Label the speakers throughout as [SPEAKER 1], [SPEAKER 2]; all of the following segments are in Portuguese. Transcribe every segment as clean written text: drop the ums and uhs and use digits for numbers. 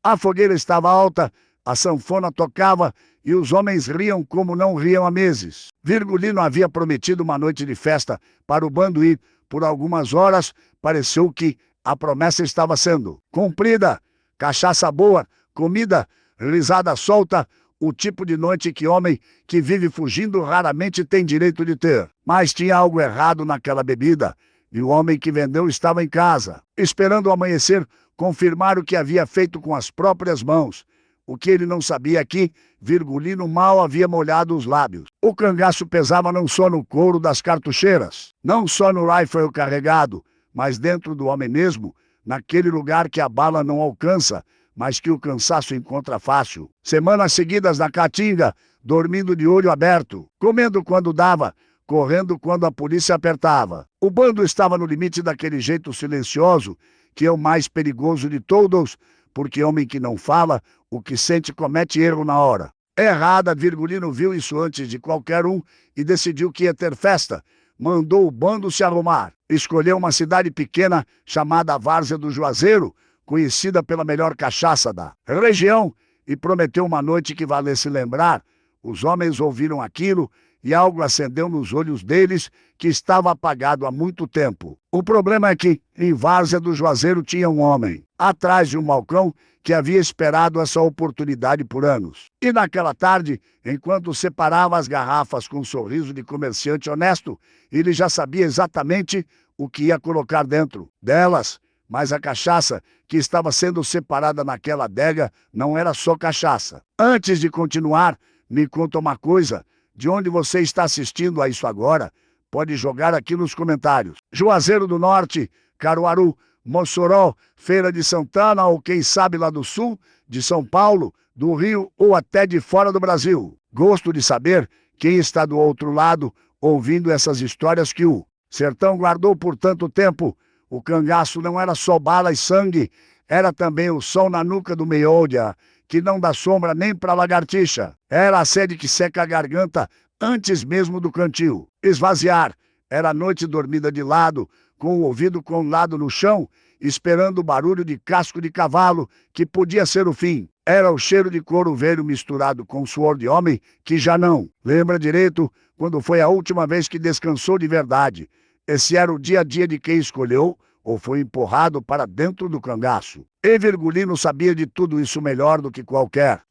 [SPEAKER 1] A fogueira estava alta, a sanfona tocava e os homens riam como não riam há meses. Virgulino havia prometido uma noite de festa para o bando e, por algumas horas, pareceu que a promessa estava sendo cumprida. Cachaça boa, comida, risada solta, o tipo de noite que homem que vive fugindo raramente tem direito de ter. Mas tinha algo errado naquela bebida, e o homem que vendeu estava em casa, esperando o amanhecer confirmar o que havia feito com as próprias mãos. O que ele não sabia é que Virgulino mal havia molhado os lábios. O cangaço pesava não só no couro das cartucheiras, não só no rifle carregado, mas dentro do homem mesmo, naquele lugar que a bala não alcança, mas que o cansaço encontra fácil. Semanas seguidas na caatinga, dormindo de olho aberto, comendo quando dava, correndo quando a polícia apertava. O bando estava no limite daquele jeito silencioso, que é o mais perigoso de todos, porque homem que não fala, o que sente comete erro na hora. Errada, Virgulino viu isso antes de qualquer um e decidiu que ia ter festa. Mandou o bando se arrumar. Escolheu uma cidade pequena chamada Várzea do Juazeiro, conhecida pela melhor cachaça da região, e prometeu uma noite que valesse lembrar. Os homens ouviram aquilo e algo acendeu nos olhos deles que estava apagado há muito tempo. O problema é que, em Várzea do Juazeiro tinha um homem, atrás de um balcão, que havia esperado essa oportunidade por anos. E naquela tarde, enquanto separava as garrafas com um sorriso de comerciante honesto, ele já sabia exatamente o que ia colocar dentro delas. Mas a cachaça que estava sendo separada naquela adega não era só cachaça. Antes de continuar, me conta uma coisa. De onde você está assistindo a isso agora? Pode jogar aqui nos comentários. Juazeiro do Norte, Caruaru, Mossoró, Feira de Santana ou quem sabe lá do Sul, de São Paulo, do Rio ou até de fora do Brasil. Gosto de saber quem está do outro lado ouvindo essas histórias que o sertão guardou por tanto tempo. O cangaço não era só bala e sangue, era também o sol na nuca do meolha, que não dá sombra nem para lagartixa. Era a sede que seca a garganta antes mesmo do cantil. Esvaziar. Era a noite dormida de lado, com o ouvido colado no chão, esperando o barulho de casco de cavalo, que podia ser o fim. Era o cheiro de couro velho misturado com suor de homem que já não lembra direito quando foi a última vez que descansou de verdade. Esse era o dia a dia de quem escolheu ou foi empurrado para dentro do cangaço. E Virgulino sabia de tudo isso melhor do que qualquer.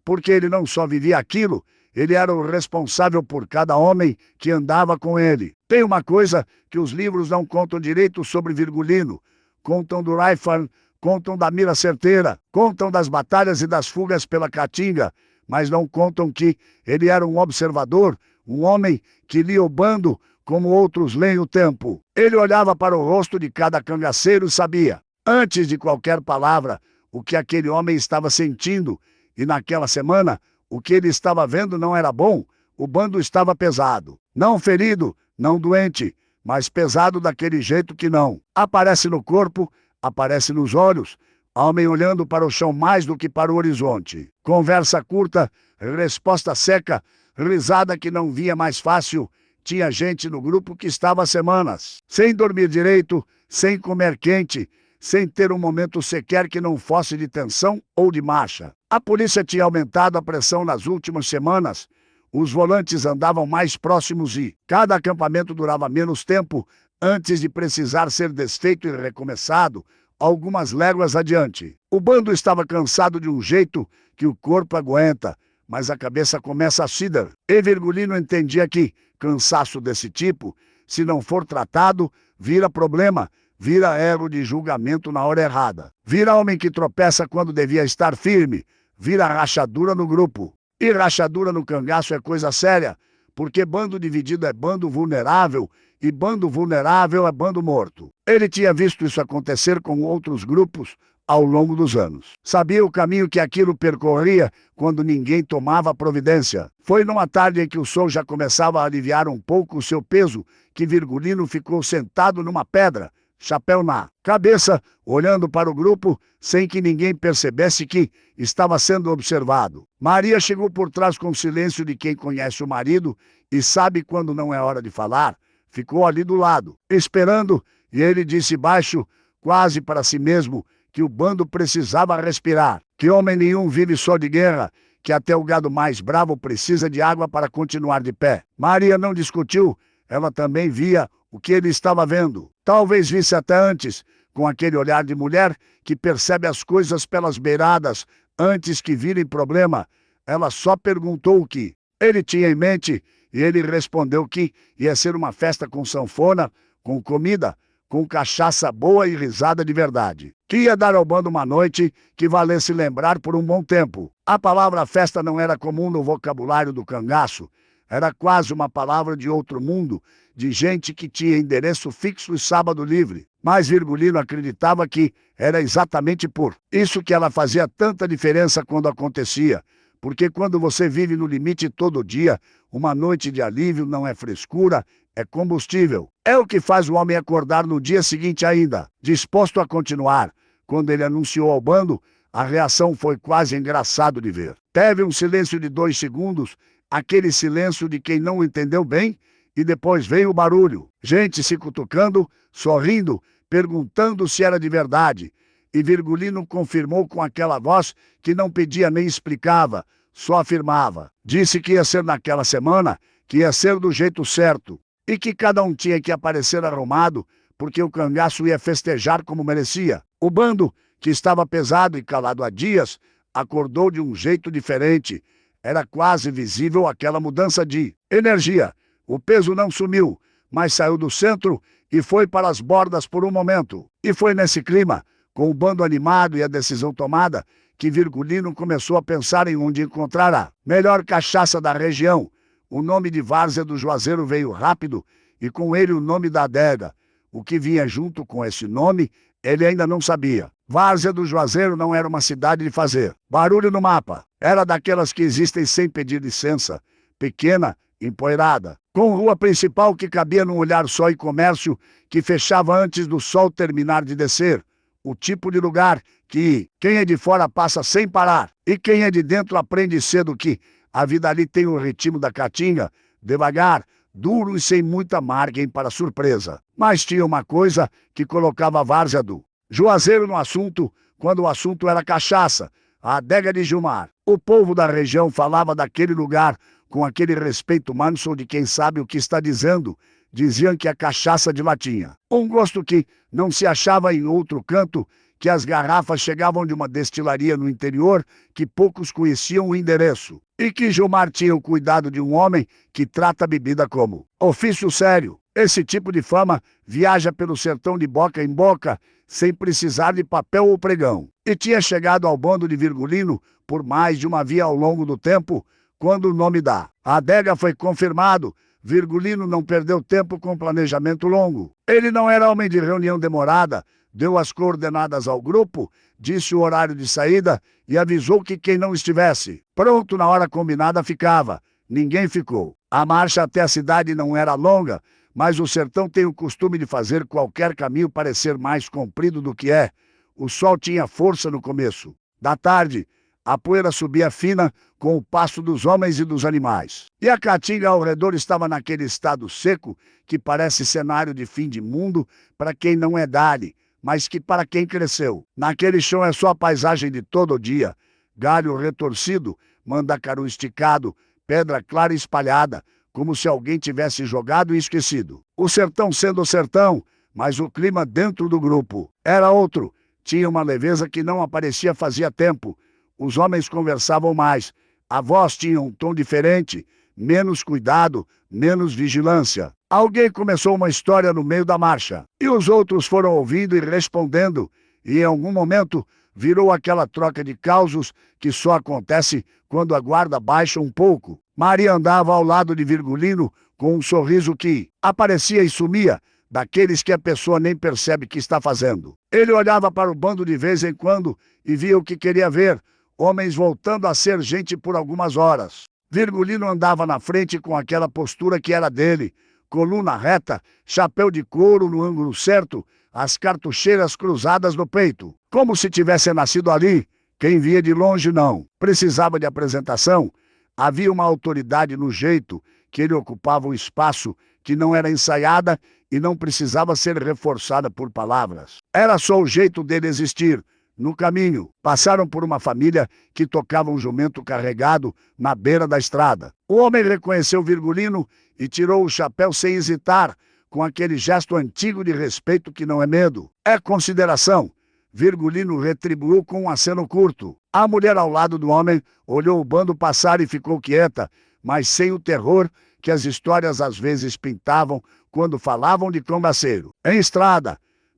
[SPEAKER 1] Porque ele não só vivia aquilo, ele era o responsável por cada homem que andava com ele. Tem uma coisa que os livros não contam direito sobre Virgulino. Contam do rifle, contam da mira certeira, contam das batalhas e das fugas pela caatinga, mas não contam que ele era um observador, um homem que lia o bando como outros leem o tempo. Ele olhava para o rosto de cada cangaceiro e sabia, antes de qualquer palavra, o que aquele homem estava sentindo. E naquela semana, o que ele estava vendo não era bom. O bando estava pesado. Não ferido, não doente, mas pesado daquele jeito que não aparece no corpo, aparece nos olhos. Homem olhando para o chão mais do que para o horizonte. Conversa curta, resposta seca, risada que não vinha mais fácil. Tinha gente no grupo que estava há semanas, sem dormir direito, sem comer quente, sem ter um momento sequer que não fosse de tensão ou de marcha. A polícia tinha aumentado a pressão nas últimas semanas. Os volantes andavam mais próximos e cada acampamento durava menos tempo antes de precisar ser desfeito e recomeçado algumas léguas adiante. O bando estava cansado de um jeito que o corpo aguenta, mas a cabeça começa a cidar. E Virgulino entendia que cansaço desse tipo, se não for tratado, vira problema, vira elo de julgamento na hora errada. Vira homem que tropeça quando devia estar firme, vira rachadura no grupo. E rachadura no cangaço é coisa séria, porque bando dividido é bando vulnerável, e bando vulnerável é bando morto. Ele tinha visto isso acontecer com outros grupos ao longo dos anos. Sabia o caminho que aquilo percorria quando ninguém tomava providência. Foi numa tarde em que o sol já começava a aliviar um pouco o seu peso que Virgulino ficou sentado numa pedra, chapéu na cabeça, olhando para o grupo, sem que ninguém percebesse que estava sendo observado. Maria chegou por trás com o silêncio de quem conhece o marido e sabe quando não é hora de falar. Ficou ali do lado, esperando, e ele disse baixo, quase para si mesmo, que o bando precisava respirar, que homem nenhum vive só de guerra, que até o gado mais bravo precisa de água para continuar de pé. Maria não discutiu, ela também via o que ele estava vendo. Talvez visse até antes, com aquele olhar de mulher que percebe as coisas pelas beiradas antes que virem problema. Ela só perguntou o que ele tinha em mente e ele respondeu que ia ser uma festa com sanfona, com comida, com cachaça boa e risada de verdade. Que ia dar ao bando uma noite que valesse lembrar por um bom tempo. A palavra festa não era comum no vocabulário do cangaço. Era quase uma palavra de outro mundo, de gente que tinha endereço fixo e sábado livre. Mas Virgulino acreditava que era exatamente por isso que ela fazia tanta diferença quando acontecia. Porque quando você vive no limite todo dia, uma noite de alívio não é frescura, é combustível. É o que faz o homem acordar no dia seguinte ainda, disposto a continuar. Quando ele anunciou ao bando, a reação foi quase engraçado de ver. Teve um silêncio de 2 segundos, aquele silêncio de quem não entendeu bem, e depois veio o barulho. Gente se cutucando, sorrindo, perguntando se era de verdade. E Virgulino confirmou com aquela voz que não pedia nem explicava, só afirmava. Disse que ia ser naquela semana, que ia ser do jeito certo, e que cada um tinha que aparecer arrumado, porque o cangaço ia festejar como merecia. O bando, que estava pesado e calado há dias, acordou de um jeito diferente. Era quase visível aquela mudança de energia. O peso não sumiu, mas saiu do centro e foi para as bordas por um momento. E foi nesse clima, com o bando animado e a decisão tomada, que Virgulino começou a pensar em onde encontrar a melhor cachaça da região. O nome de Várzea do Juazeiro veio rápido e com ele o nome da adega. O que vinha junto com esse nome, ele ainda não sabia. Várzea do Juazeiro não era uma cidade de fazer barulho no mapa. Era daquelas que existem sem pedir licença, pequena, empoeirada, com rua principal que cabia num olhar só e comércio que fechava antes do sol terminar de descer. O tipo de lugar que quem é de fora passa sem parar e quem é de dentro aprende cedo que a vida ali tem o ritmo da caatinga, devagar, duro e sem muita margem para surpresa. Mas tinha uma coisa que colocava a Várzea do Juazeiro no assunto, quando o assunto era cachaça, a adega de Gilmar. O povo da região falava daquele lugar com aquele respeito manso de quem sabe o que está dizendo. Diziam que a cachaça de lá tinha um gosto que não se achava em outro canto, que as garrafas chegavam de uma destilaria no interior, que poucos conheciam o endereço, e que Gilmar tinha o cuidado de um homem que trata a bebida como ofício sério. Esse tipo de fama viaja pelo sertão de boca em boca, sem precisar de papel ou pregão. E tinha chegado ao bando de Virgulino por mais de uma via ao longo do tempo, quando o nome da adega foi confirmado. Virgulino não perdeu tempo com planejamento longo. Ele não era homem de reunião demorada, deu as coordenadas ao grupo, disse o horário de saída e avisou que quem não estivesse pronto na hora combinada ficava. Ninguém ficou. A marcha até a cidade não era longa, mas o sertão tem o costume de fazer qualquer caminho parecer mais comprido do que é. O sol tinha força no começo da tarde, a poeira subia fina com o passo dos homens e dos animais. E a caatinga ao redor estava naquele estado seco que parece cenário de fim de mundo para quem não é dali, mas que para quem cresceu. Naquele chão é só a paisagem de todo dia. Galho retorcido, mandacaru esticado, pedra clara espalhada, como se alguém tivesse jogado e esquecido. O sertão sendo o sertão, mas o clima dentro do grupo era outro. Tinha uma leveza que não aparecia fazia tempo. Os homens conversavam mais. A voz tinha um tom diferente, menos cuidado, menos vigilância. Alguém começou uma história no meio da marcha, e os outros foram ouvindo e respondendo, e em algum momento virou aquela troca de causos que só acontece quando a guarda baixa um pouco. Maria andava ao lado de Virgulino com um sorriso que aparecia e sumia, daqueles que a pessoa nem percebe que está fazendo. Ele olhava para o bando de vez em quando e via o que queria ver, homens voltando a ser gente por algumas horas. Virgulino andava na frente com aquela postura que era dele, coluna reta, chapéu de couro no ângulo certo, as cartucheiras cruzadas no peito, como se tivesse nascido ali. Quem via de longe não precisava de apresentação. Havia uma autoridade no jeito que ele ocupava um espaço que não era ensaiada e não precisava ser reforçada por palavras. Era só o jeito dele existir, No caminho, passaram por uma família que tocava um jumento carregado na beira da estrada. O homem reconheceu Virgulino e tirou o chapéu sem hesitar, com aquele gesto antigo de respeito que não é medo, é consideração. Virgulino retribuiu com um aceno curto. A mulher ao lado do homem olhou o bando passar e ficou quieta, mas sem o terror que as histórias às vezes pintavam quando falavam de cangaceiro. Em estrada,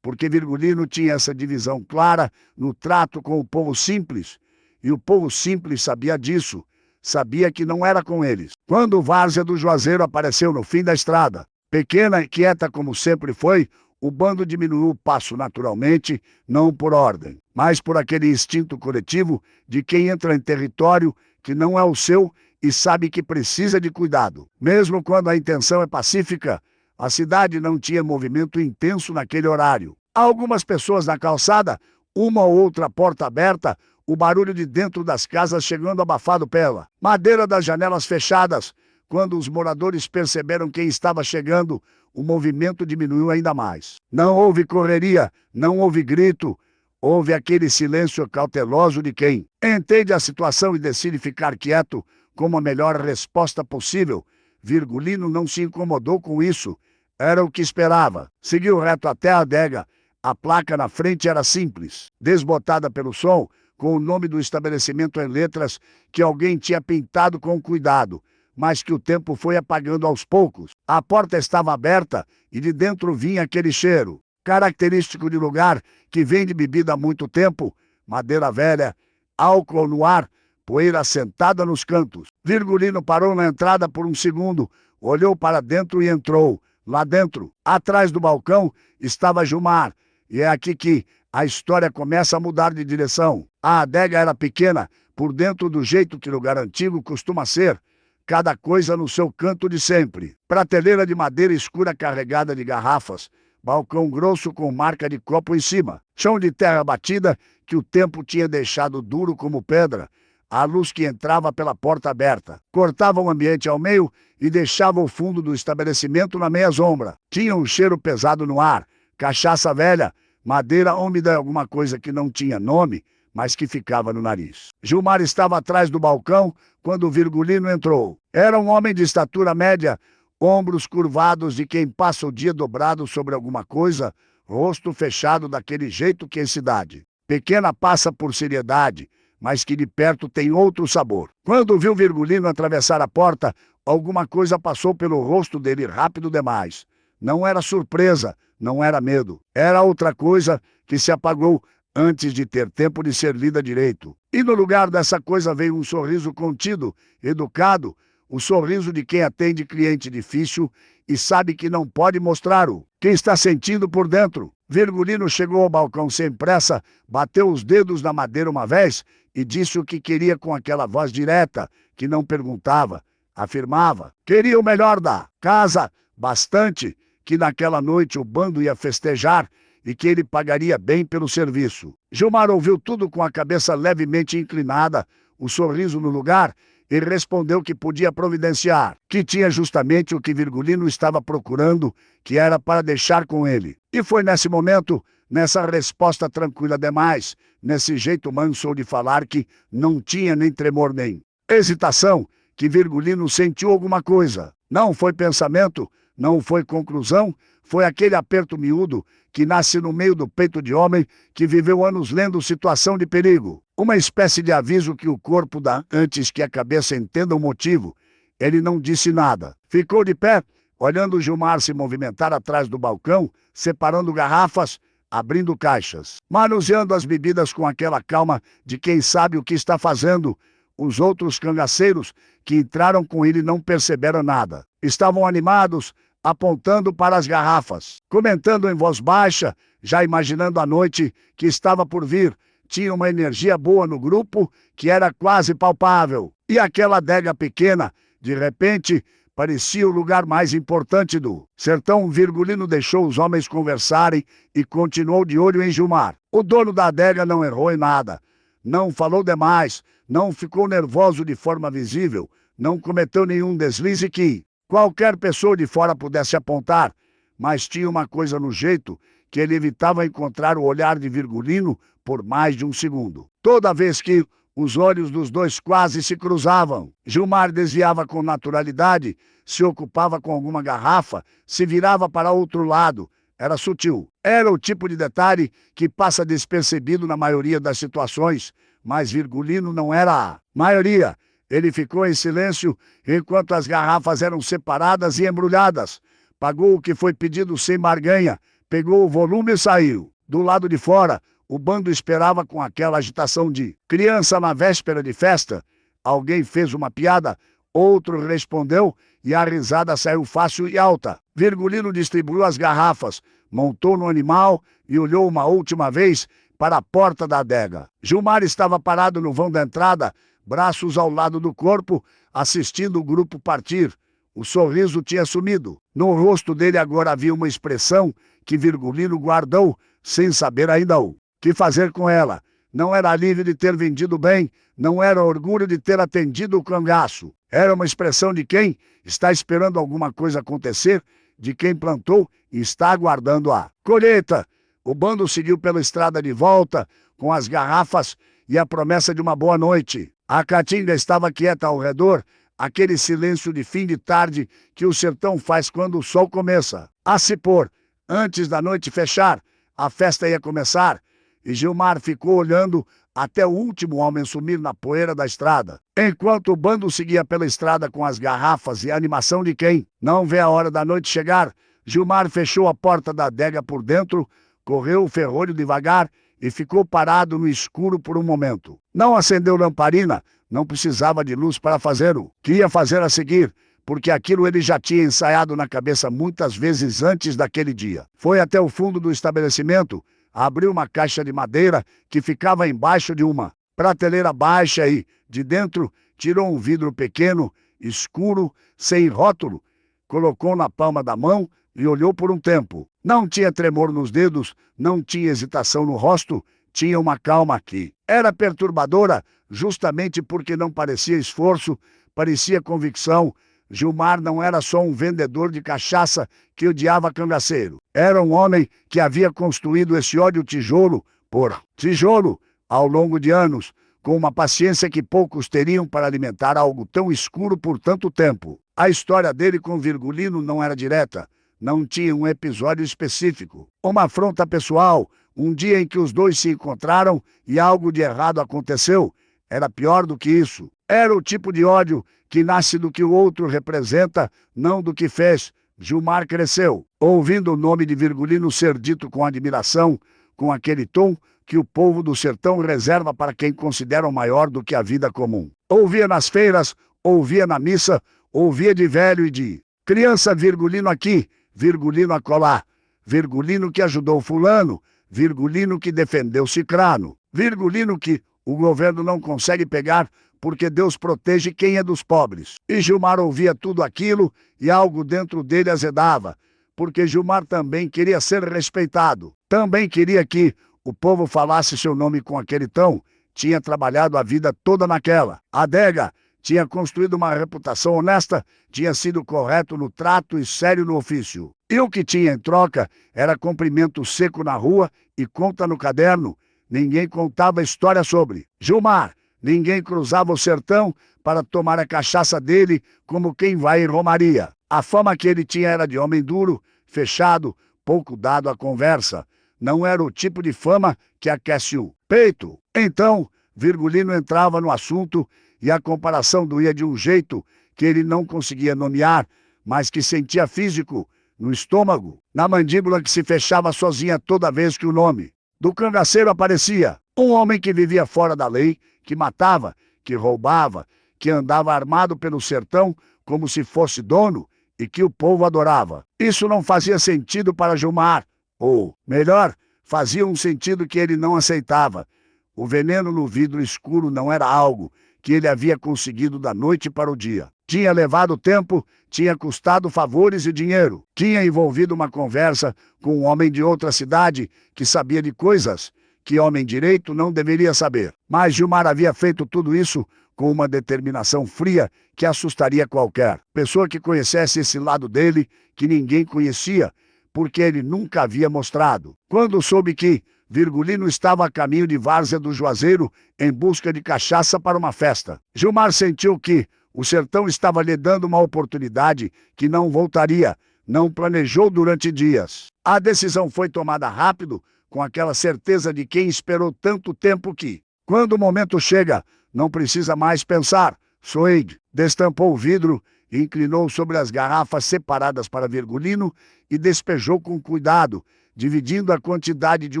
[SPEAKER 1] porque Virgulino tinha essa divisão clara no trato com o povo simples, e o povo simples sabia disso, sabia que não era com eles. Quando Várzea do Juazeiro apareceu no fim da estrada, pequena e quieta como sempre foi, o bando diminuiu o passo naturalmente, não por ordem, mas por aquele instinto coletivo de quem entra em território que não é o seu e sabe que precisa de cuidado. Mesmo quando a intenção é pacífica, a cidade não tinha movimento intenso naquele horário. Há algumas pessoas na calçada, uma ou outra porta aberta, o barulho de dentro das casas chegando abafado pela madeira das janelas fechadas. Quando os moradores perceberam quem estava chegando, o movimento diminuiu ainda mais. Não houve correria, não houve grito, houve aquele silêncio cauteloso de quem entende a situação e decide ficar quieto como a melhor resposta possível. Virgulino não se incomodou com isso. Era o que esperava. Seguiu reto até a adega. A placa na frente era simples, desbotada pelo som, com o nome do estabelecimento em letras que alguém tinha pintado com cuidado, mas que o tempo foi apagando aos poucos. A porta estava aberta e de dentro vinha aquele cheiro, característico de lugar que vende bebida há muito tempo, madeira velha, álcool no ar, poeira assentada nos cantos. Virgulino parou na entrada por um segundo, olhou para dentro e entrou. Lá dentro, atrás do balcão, estava Gilmar, e é aqui que a história começa a mudar de direção. A adega era pequena, por dentro do jeito que lugar antigo costuma ser, cada coisa no seu canto de sempre. Prateleira de madeira escura carregada de garrafas, balcão grosso com marca de copo em cima, chão de terra batida que o tempo tinha deixado duro como pedra, a luz que entrava pela porta aberta cortava o ambiente ao meio e deixava o fundo do estabelecimento na meia sombra. Tinha um cheiro pesado no ar, cachaça velha, madeira úmida e alguma coisa que não tinha nome, mas que ficava no nariz. Gilmar estava atrás do balcão quando Virgulino entrou. Era um homem de estatura média, ombros curvados de quem passa o dia dobrado sobre alguma coisa, rosto fechado daquele jeito que é cidade. Pequena passa por seriedade, mas que de perto tem outro sabor. Quando viu Virgulino atravessar a porta, alguma coisa passou pelo rosto dele rápido demais. Não era surpresa, não era medo. Era outra coisa que se apagou antes de ter tempo de ser lida direito. E no lugar dessa coisa veio um sorriso contido, educado, o sorriso de quem atende cliente difícil e sabe que não pode mostrar o que está sentindo por dentro. Virgulino chegou ao balcão sem pressa, bateu os dedos na madeira uma vez e disse o que queria com aquela voz direta, que não perguntava, afirmava. Queria o melhor da casa, bastante, que naquela noite o bando ia festejar e que ele pagaria bem pelo serviço. Gilmar ouviu tudo com a cabeça levemente inclinada, o sorriso no lugar, e respondeu que podia providenciar, que tinha justamente o que Virgulino estava procurando, que era para deixar com ele. E foi nesse momento, nessa resposta tranquila demais, nesse jeito manso de falar que não tinha nem tremor nem hesitação, que Virgulino sentiu alguma coisa. Não foi pensamento, não foi conclusão, foi aquele aperto miúdo que nasce no meio do peito de homem que viveu anos lendo situação de perigo. Uma espécie de aviso que o corpo dá antes que a cabeça entenda o motivo. Ele não disse nada. Ficou de pé, olhando Gilmar se movimentar atrás do balcão, separando garrafas, abrindo caixas, manuseando as bebidas com aquela calma de quem sabe o que está fazendo. Os outros cangaceiros que entraram com ele não perceberam nada. Estavam animados, apontando para as garrafas, comentando em voz baixa, já imaginando a noite que estava por vir. Tinha uma energia boa no grupo que era quase palpável. E aquela adega pequena, de repente, parecia o lugar mais importante do sertão. Virgulino deixou os homens conversarem e continuou de olho em Gilmar. O dono da adega não errou em nada. Não falou demais, não ficou nervoso de forma visível, não cometeu nenhum deslize que qualquer pessoa de fora pudesse apontar, mas tinha uma coisa no jeito que ele evitava encontrar o olhar de Virgulino por mais de um segundo. Toda vez que os olhos dos dois quase se cruzavam, Gilmar desviava com naturalidade, se ocupava com alguma garrafa, se virava para outro lado. Era sutil. Era o tipo de detalhe que passa despercebido na maioria das situações, mas Virgulino não era a maioria. Ele ficou em silêncio enquanto as garrafas eram separadas e embrulhadas. Pagou o que foi pedido sem barganha, pegou o volume e saiu. Do lado de fora, o bando esperava com aquela agitação de criança na véspera de festa. Alguém fez uma piada, outro respondeu e a risada saiu fácil e alta. Virgulino distribuiu as garrafas, montou no animal e olhou uma última vez para a porta da adega. Gilmar estava parado no vão da entrada, braços ao lado do corpo, assistindo o grupo partir. O sorriso tinha sumido. No rosto dele agora havia uma expressão que Virgulino guardou, sem saber ainda o que fazer com ela. Não era alívio de ter vendido bem, não era orgulho de ter atendido o cangaço. Era uma expressão de quem está esperando alguma coisa acontecer, de quem plantou e está aguardando a colheita. O bando seguiu pela estrada de volta, com as garrafas e a promessa de uma boa noite. A caatinga estava quieta ao redor, aquele silêncio de fim de tarde que o sertão faz quando o sol começa a se pôr. Antes da noite fechar, a festa ia começar, e Gilmar ficou olhando até o último homem sumir na poeira da estrada. Enquanto o bando seguia pela estrada com as garrafas e a animação de quem não vê a hora da noite chegar, Gilmar fechou a porta da adega por dentro, correu o ferrolho devagar e ficou parado no escuro por um momento. Não acendeu lamparina, não precisava de luz para fazer o que ia fazer a seguir, porque aquilo ele já tinha ensaiado na cabeça muitas vezes antes daquele dia. Foi até o fundo do estabelecimento, abriu uma caixa de madeira que ficava embaixo de uma prateleira baixa e, de dentro, tirou um vidro pequeno, escuro, sem rótulo, colocou na palma da mão e olhou por um tempo. Não tinha tremor nos dedos, não tinha hesitação no rosto, tinha uma calma que era perturbadora, justamente porque não parecia esforço, parecia convicção. Gilmar não era só um vendedor de cachaça que odiava cangaceiro. Era um homem que havia construído esse ódio tijolo por tijolo ao longo de anos, com uma paciência que poucos teriam para alimentar algo tão escuro por tanto tempo. A história dele com Virgulino não era direta, não tinha um episódio específico. Uma afronta pessoal, um dia em que os dois se encontraram e algo de errado aconteceu. Era pior do que isso. Era o tipo de ódio que nasce do que o outro representa, não do que fez. Gilmar cresceu, ouvindo o nome de Virgulino ser dito com admiração, com aquele tom que o povo do sertão reserva para quem considera maior do que a vida comum. Ouvia nas feiras, ouvia na missa, ouvia de velho e de criança: Virgulino aqui, Virgulino acolá, Virgulino que ajudou fulano, Virgulino que defendeu cicrano, Virgulino que o governo não consegue pegar porque Deus protege quem é dos pobres. E Gilmar ouvia tudo aquilo e algo dentro dele azedava, porque Gilmar também queria ser respeitado. Também queria que o povo falasse seu nome com aquele tom. Tinha trabalhado a vida toda naquela adega, tinha construído uma reputação honesta, tinha sido correto no trato e sério no ofício. E o que tinha em troca era cumprimento seco na rua e conta no caderno. Ninguém contava história sobre Gilmar. Ninguém cruzava o sertão para tomar a cachaça dele como quem vai em romaria. A fama que ele tinha era de homem duro, fechado, pouco dado à conversa. Não era o tipo de fama que aquece o peito. Então, Virgulino entrava no assunto e a comparação doía de um jeito que ele não conseguia nomear, mas que sentia físico, no estômago, na mandíbula que se fechava sozinha toda vez que o nome do cangaceiro aparecia. Um homem que vivia fora da lei, que matava, que roubava, que andava armado pelo sertão como se fosse dono e que o povo adorava. Isso não fazia sentido para Gilmar, ou, melhor, fazia um sentido que ele não aceitava. O veneno no vidro escuro não era algo que ele havia conseguido da noite para o dia. Tinha levado tempo, tinha custado favores e dinheiro. Tinha envolvido uma conversa com um homem de outra cidade que sabia de coisas que homem direito não deveria saber. Mas Gilmar havia feito tudo isso com uma determinação fria que assustaria qualquer pessoa que conhecesse esse lado dele, que ninguém conhecia, porque ele nunca havia mostrado. Quando soube que Virgulino estava a caminho de Várzea do Juazeiro em busca de cachaça para uma festa, Gilmar sentiu que o sertão estava lhe dando uma oportunidade que não voltaria. Não planejou durante dias. A decisão foi tomada rápido, com aquela certeza de quem esperou tanto tempo que, quando o momento chega, não precisa mais pensar. Soeig destampou o vidro, inclinou sobre as garrafas separadas para Virgulino e despejou com cuidado, dividindo a quantidade de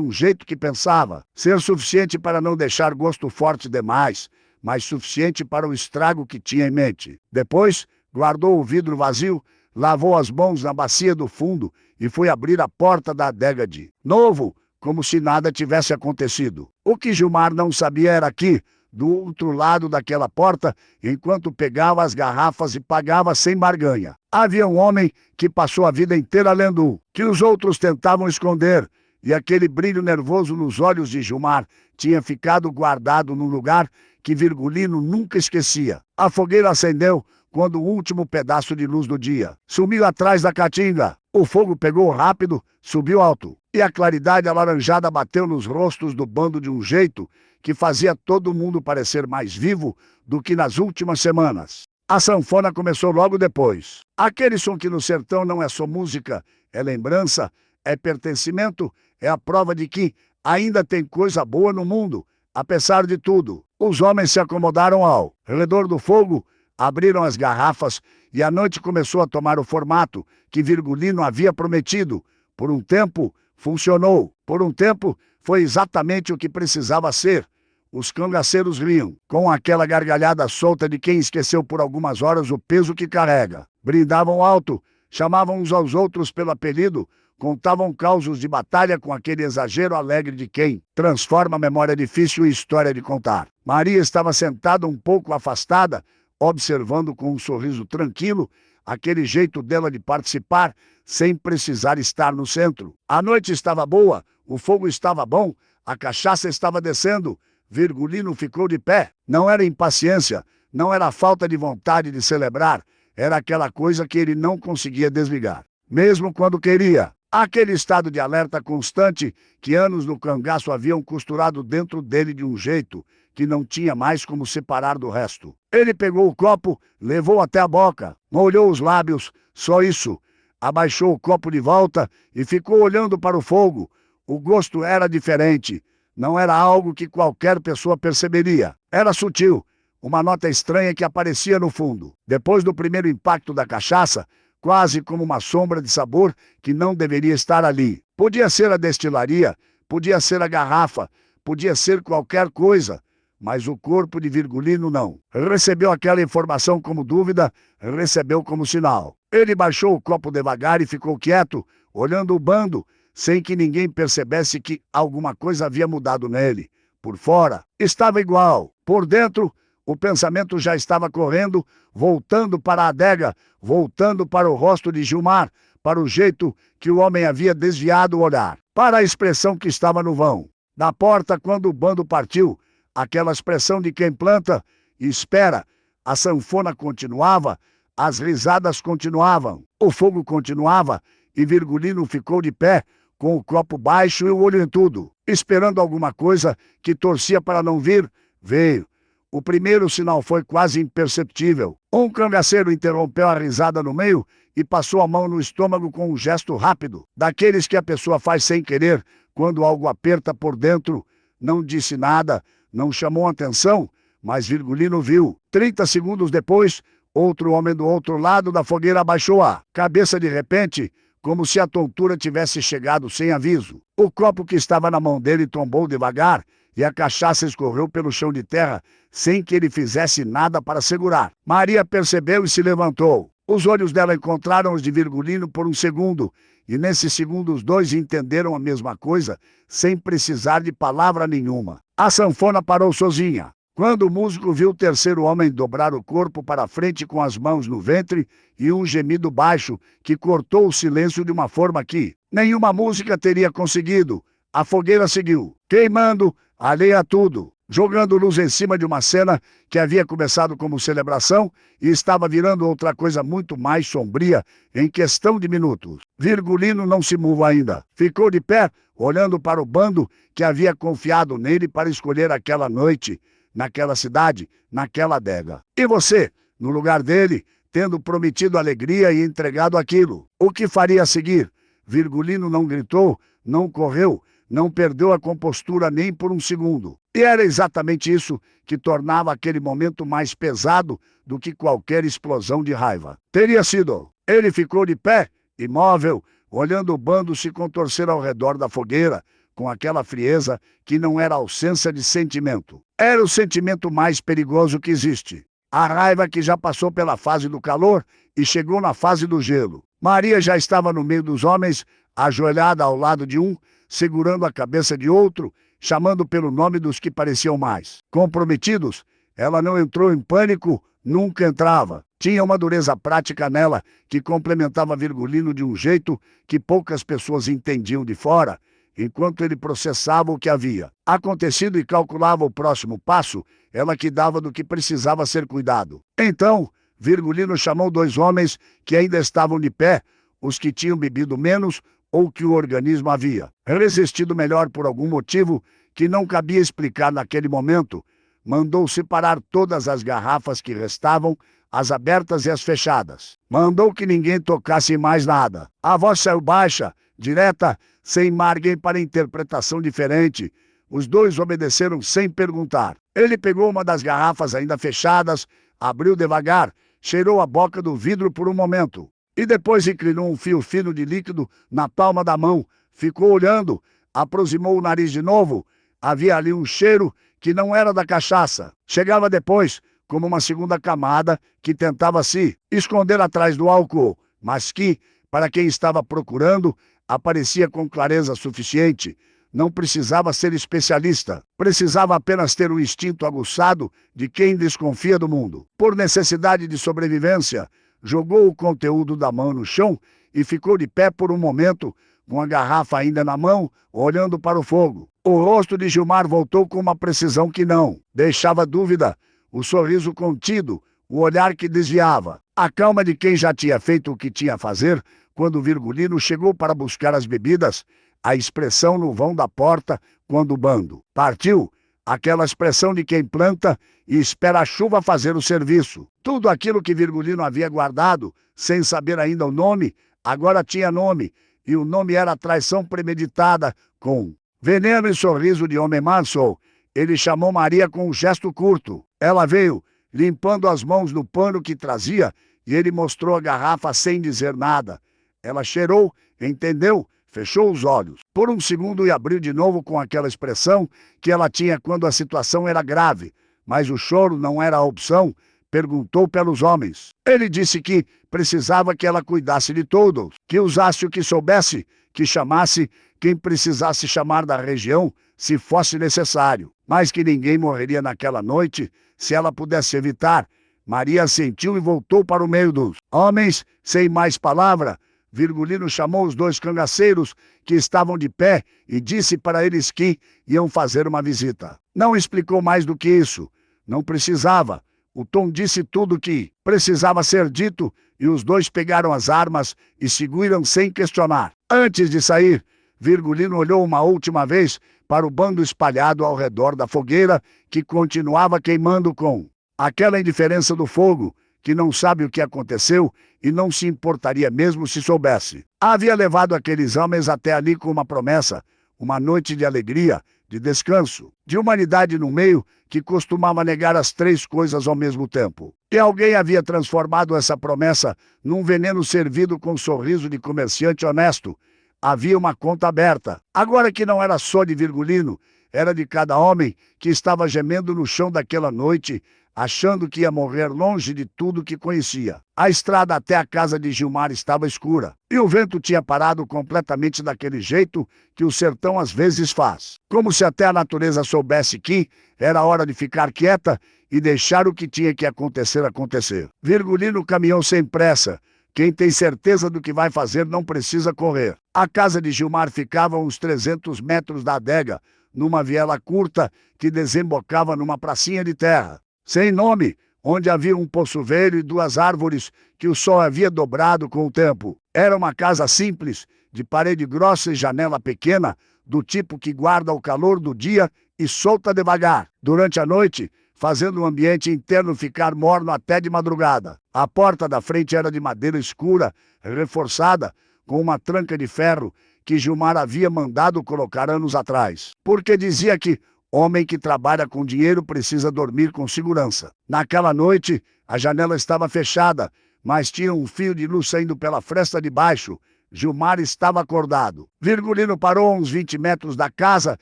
[SPEAKER 1] um jeito que pensava ser suficiente para não deixar gosto forte demais, mas suficiente para o estrago que tinha em mente. Depois, guardou o vidro vazio, lavou as mãos na bacia do fundo e foi abrir a porta da adega de novo, como se nada tivesse acontecido. O que Gilmar não sabia era que, do outro lado daquela porta, enquanto pegava as garrafas e pagava sem barganha, havia um homem que passou a vida inteira lendo, que os outros tentavam esconder, e aquele brilho nervoso nos olhos de Gilmar tinha ficado guardado num lugar que Virgulino nunca esquecia. A fogueira acendeu quando o último pedaço de luz do dia sumiu atrás da caatinga. O fogo pegou rápido, subiu alto, e a claridade alaranjada bateu nos rostos do bando de um jeito que fazia todo mundo parecer mais vivo do que nas últimas semanas. A sanfona começou logo depois. Aquele som que no sertão não é só música, é lembrança, é pertencimento, é a prova de que ainda tem coisa boa no mundo, apesar de tudo. Os homens se acomodaram ao redor do fogo, abriram as garrafas e a noite começou a tomar o formato que Virgulino havia prometido. Por um tempo, funcionou. Por um tempo, foi exatamente o que precisava ser. Os cangaceiros riam, com aquela gargalhada solta de quem esqueceu por algumas horas o peso que carrega. Brindavam alto, chamavam uns aos outros pelo apelido, contavam causos de batalha com aquele exagero alegre de quem transforma a memória difícil em história de contar. Maria estava sentada um pouco afastada, observando com um sorriso tranquilo aquele jeito dela de participar sem precisar estar no centro. A noite estava boa, o fogo estava bom, a cachaça estava descendo. Virgulino ficou de pé. Não era impaciência, não era falta de vontade de celebrar, era aquela coisa que ele não conseguia desligar, mesmo quando queria. Aquele estado de alerta constante que anos no cangaço haviam costurado dentro dele de um jeito que não tinha mais como separar do resto. Ele pegou o copo, levou até a boca, molhou os lábios, só isso. Abaixou o copo de volta e ficou olhando para o fogo. O gosto era diferente. Não era algo que qualquer pessoa perceberia. Era sutil, uma nota estranha que aparecia no fundo. Depois do primeiro impacto da cachaça, quase como uma sombra de sabor que não deveria estar ali. Podia ser a destilaria, podia ser a garrafa, podia ser qualquer coisa, mas o corpo de Virgulino não. Recebeu aquela informação como dúvida, recebeu como sinal. Ele baixou o copo devagar e ficou quieto, olhando o bando, sem que ninguém percebesse que alguma coisa havia mudado nele. Por fora, estava igual. Por dentro, o pensamento já estava correndo, voltando para a adega, voltando para o rosto de Gilmar, para o jeito que o homem havia desviado o olhar, para a expressão que estava no vão. Na porta, quando o bando partiu, aquela expressão de quem planta e espera. A sanfona continuava, as risadas continuavam, o fogo continuava e Virgulino ficou de pé, com o copo baixo e o olho em tudo, esperando alguma coisa que torcia para não vir. Veio. O primeiro sinal foi quase imperceptível. Um cangaceiro interrompeu a risada no meio e passou a mão no estômago com um gesto rápido, daqueles que a pessoa faz sem querer, quando algo aperta por dentro. Não disse nada, não chamou atenção, mas Virgulino viu. 30 segundos depois, outro homem do outro lado da fogueira abaixou a cabeça de repente, como se a tontura tivesse chegado sem aviso. O copo que estava na mão dele tombou devagar e a cachaça escorreu pelo chão de terra sem que ele fizesse nada para segurar. Maria percebeu e se levantou. Os olhos dela encontraram os de Virgulino por um segundo, e nesse segundo os dois entenderam a mesma coisa, sem precisar de palavra nenhuma. A sanfona parou sozinha. Quando o músico viu o terceiro homem dobrar o corpo para frente com as mãos no ventre e um gemido baixo que cortou o silêncio de uma forma que nenhuma música teria conseguido, a fogueira seguiu, queimando, alheia a tudo. jogando luz em cima de uma cena que havia começado como celebração e estava virando outra coisa muito mais sombria em questão de minutos. Virgulino não se moveu ainda. Ficou de pé, olhando para o bando que havia confiado nele para escolher aquela noite, naquela cidade, naquela adega. E você, no lugar dele, tendo prometido alegria e entregado aquilo, o que faria a seguir? Virgulino não gritou, não correu, não perdeu a compostura nem por um segundo. E era exatamente isso que tornava aquele momento mais pesado do que qualquer explosão de raiva. Teria sido. Ele ficou de pé, imóvel, olhando o bando se contorcer ao redor da fogueira, com aquela frieza que não era ausência de sentimento. Era o sentimento mais perigoso que existe. A raiva que já passou pela fase do calor e chegou na fase do gelo. Maria já estava no meio dos homens, ajoelhada ao lado de um, segurando a cabeça de outro, chamando pelo nome dos que pareciam mais comprometidos. Ela não entrou em pânico, nunca entrava. Tinha uma dureza prática nela que complementava Virgulino de um jeito que poucas pessoas entendiam de fora, enquanto ele processava o que havia acontecido e calculava o próximo passo, ela que dava do que precisava ser cuidado. Então, Virgulino chamou dois homens que ainda estavam de pé, os que tinham bebido menos ou que o organismo havia resistido melhor por algum motivo que não cabia explicar naquele momento. Mandou separar todas as garrafas que restavam, as abertas e as fechadas. Mandou que ninguém tocasse em mais nada. A voz saiu baixa, direta, sem margem para interpretação diferente. Os dois obedeceram sem perguntar. Ele pegou uma das garrafas ainda fechadas, abriu devagar, cheirou a boca do vidro por um momento. E depois inclinou um fio fino de líquido na palma da mão. Ficou olhando, aproximou o nariz de novo. Havia ali um cheiro que não era da cachaça. Chegava depois, como uma segunda camada que tentava se esconder atrás do álcool, mas que, para quem estava procurando, aparecia com clareza suficiente. Não precisava ser especialista. Precisava apenas ter o instinto aguçado de quem desconfia do mundo. Por necessidade de sobrevivência, jogou o conteúdo da mão no chão e ficou de pé por um momento, com a garrafa ainda na mão, olhando para o fogo. O rosto de Gilmar voltou com uma precisão que não deixava dúvida, o sorriso contido, o olhar que desviava. A calma de quem já tinha feito o que tinha a fazer, quando Virgulino chegou para buscar as bebidas, a expressão no vão da porta, quando o bando partiu, aquela expressão de quem planta e espera a chuva fazer o serviço. Tudo aquilo que Virgulino havia guardado, sem saber ainda o nome, agora tinha nome, e o nome era a traição premeditada, com veneno e sorriso de homem manso. Ele chamou Maria com um gesto curto. Ela veio, limpando as mãos no pano que trazia, e ele mostrou a garrafa sem dizer nada. Ela cheirou, entendeu, fechou os olhos por um segundo e abriu de novo com aquela expressão que ela tinha quando a situação era grave, mas o choro não era a opção. Perguntou pelos homens. Ele disse que precisava que ela cuidasse de todos, que usasse o que soubesse, que chamasse quem precisasse chamar da região, se fosse necessário, mas que ninguém morreria naquela noite se ela pudesse evitar. Maria assentiu e voltou para o meio dos homens, sem mais palavra. Virgulino chamou os dois cangaceiros que estavam de pé e disse para eles que iam fazer uma visita. Não explicou mais do que isso. Não precisava. O Tom disse tudo o que precisava ser dito e os dois pegaram as armas e seguiram sem questionar. Antes de sair, Virgulino olhou uma última vez para o bando espalhado ao redor da fogueira que continuava queimando com aquela indiferença do fogo, que não sabe o que aconteceu e não se importaria mesmo se soubesse. Havia levado aqueles homens até ali com uma promessa, uma noite de alegria, de descanso, de humanidade no meio que costumava negar as três coisas ao mesmo tempo. E alguém havia transformado essa promessa num veneno servido com um sorriso de comerciante honesto. Havia uma conta aberta. Agora que não era só de Virgulino, era de cada homem que estava gemendo no chão daquela noite, achando que ia morrer longe de tudo que conhecia. A estrada até a casa de Gilmar estava escura, e o vento tinha parado completamente daquele jeito que o sertão às vezes faz. Como se até a natureza soubesse que era hora de ficar quieta e deixar o que tinha que acontecer acontecer. Virgulino caminhou sem pressa. Quem tem certeza do que vai fazer não precisa correr. A casa de Gilmar ficava a uns 300 metros da adega, numa viela curta que desembocava numa pracinha de terra, sem nome, onde havia um poço velho e 2 árvores que o sol havia dobrado com o tempo. Era uma casa simples, de parede grossa e janela pequena, do tipo que guarda o calor do dia e solta devagar, durante a noite, fazendo o ambiente interno ficar morno até de madrugada. A porta da frente era de madeira escura, reforçada, com uma tranca de ferro que Gilmar havia mandado colocar anos atrás, porque dizia que homem que trabalha com dinheiro precisa dormir com segurança. Naquela noite, a janela estava fechada, mas tinha um fio de luz saindo pela fresta de baixo. Gilmar estava acordado. Virgulino parou a uns 20 metros da casa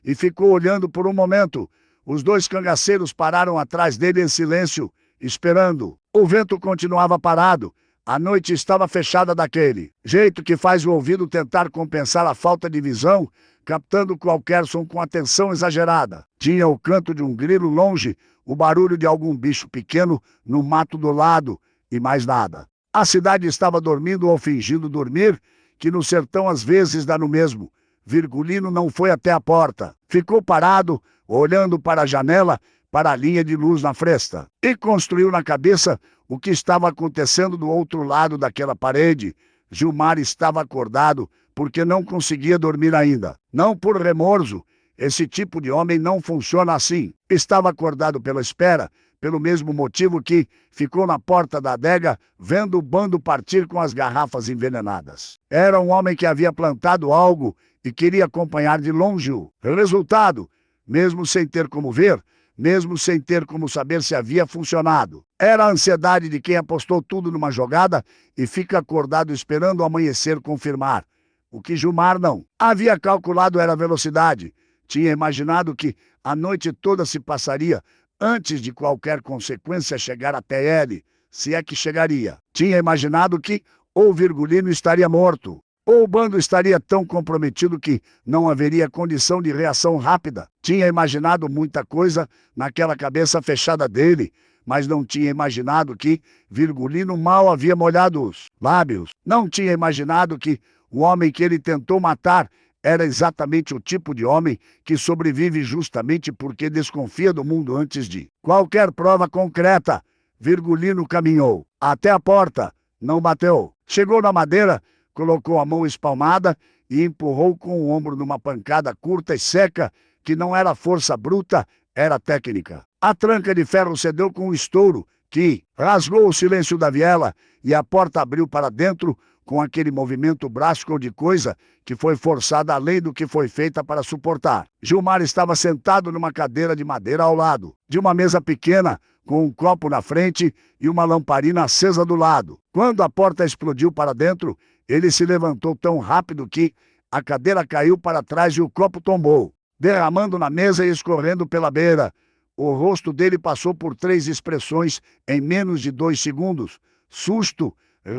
[SPEAKER 1] e ficou olhando por um momento. Os 2 cangaceiros pararam atrás dele em silêncio, esperando. O vento continuava parado. A noite estava fechada daquele jeito que faz o ouvido tentar compensar a falta de visão, captando qualquer som com atenção exagerada. Tinha o canto de um grilo longe, o barulho de algum bicho pequeno no mato do lado e mais nada. A cidade estava dormindo ou fingindo dormir, que no sertão às vezes dá no mesmo. Virgulino não foi até a porta. Ficou parado, olhando para a janela, para a linha de luz na fresta, e construiu na cabeça o que estava acontecendo do outro lado daquela parede. Gilmar estava acordado porque não conseguia dormir ainda. Não por remorso, esse tipo de homem não funciona assim. Estava acordado pela espera, pelo mesmo motivo que ficou na porta da adega vendo o bando partir com as garrafas envenenadas. Era um homem que havia plantado algo e queria acompanhar de longe o resultado, mesmo sem ter como ver, mesmo sem ter como saber se havia funcionado. Era a ansiedade de quem apostou tudo numa jogada e fica acordado esperando o amanhecer confirmar. O que Gilmar não havia calculado era a velocidade. Tinha imaginado que a noite toda se passaria antes de qualquer consequência chegar até ele, se é que chegaria. Tinha imaginado que ou Virgulino estaria morto, ou o bando estaria tão comprometido que não haveria condição de reação rápida. Tinha imaginado muita coisa naquela cabeça fechada dele, mas não tinha imaginado que Virgulino mal havia molhado os lábios. Não tinha imaginado que o homem que ele tentou matar era exatamente o tipo de homem que sobrevive justamente porque desconfia do mundo antes de qualquer prova concreta. Virgulino caminhou até a porta, não bateu. Chegou na madeira, colocou a mão espalmada e empurrou com o ombro numa pancada curta e seca, que não era força bruta, era técnica. A tranca de ferro cedeu com um estouro que rasgou o silêncio da viela e a porta abriu para dentro com aquele movimento brusco de coisa que foi forçada além do que foi feita para suportar. Gilmar estava sentado numa cadeira de madeira ao lado de uma mesa pequena, com um copo na frente e uma lamparina acesa do lado. Quando a porta explodiu para dentro, ele se levantou tão rápido que a cadeira caiu para trás e o copo tombou, derramando na mesa e escorrendo pela beira. O rosto dele passou por 3 expressões em menos de 2 segundos: susto,